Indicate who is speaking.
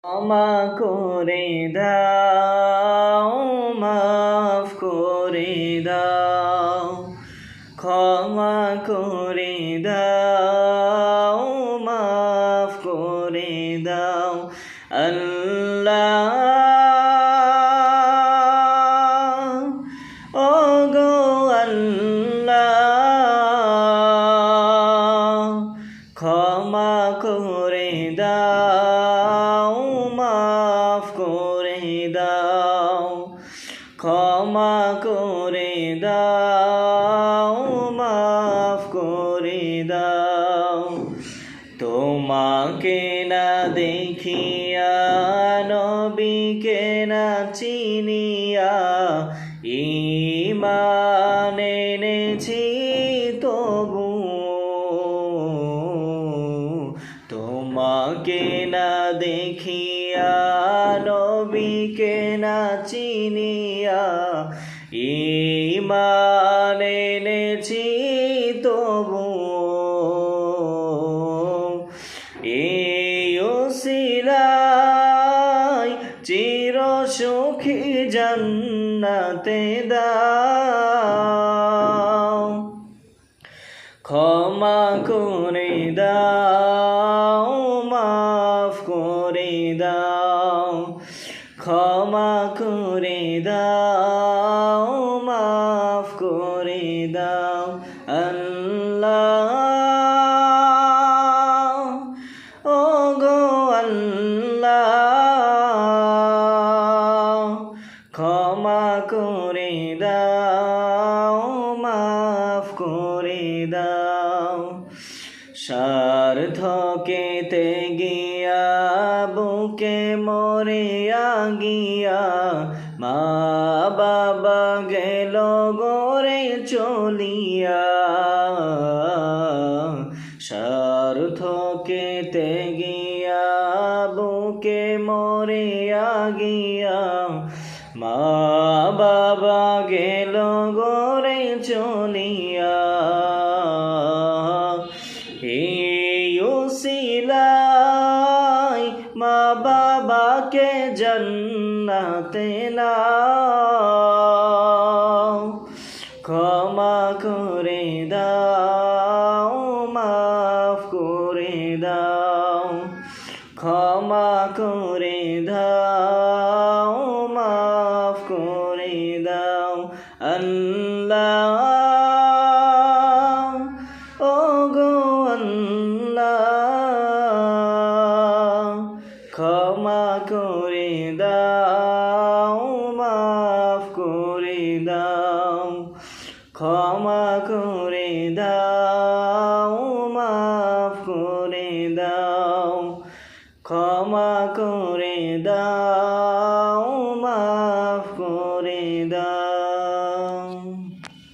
Speaker 1: ক্ষমা করে দাও, মাফ করে দাও, ক্ষমা করে দাও, মাফ করে দাও আল্লাহ। ও গো আল্লাহ, ক্ষমা করে দাও, মাফ করে দাও, ক্ষমা করে দাও, মাফ করে দাও। তোমাকে না দেখিয়া, নবীকে না চিনিয়া, ঈমান এনেছি তবু। তোমাকে না দেখিয়া, নবীকে না চিনিয়া, ঈমান এনেছি তবু। এই উসিলায় চির সুখী জান্নাতে দাও, ক্ষমা করে দাও, মাফ করে দাও, ক্ষমা করে দাও, মাফ করে দাও আল্লাহ। ও গো আল্লাহ, ক্ষমা করে দাও, মাফ করে দাও। সার্থকেতে গিয়া, বুকে মরিয়া গিয়া, মা বাবা গেল গোরে চলিয়া। সার্থকেতে গিয়া, বুকে মরিয়া গিয়া, মা বাবা গেল গোরে চলিয়া। এই উসিলায় মা বাবাকে জান্নাতে নাও, ক্ষমা করে দাও, মাফ করে দাও, ক্ষমা করে দাও, মাফ করে দাও আল্লাহ। ও গো আল্লাহ, ক্ষমা করে দাও, মাফ করে দাও, ক্ষমা করে দাও, মাফ করে দাও, ক্ষমা করে দাও।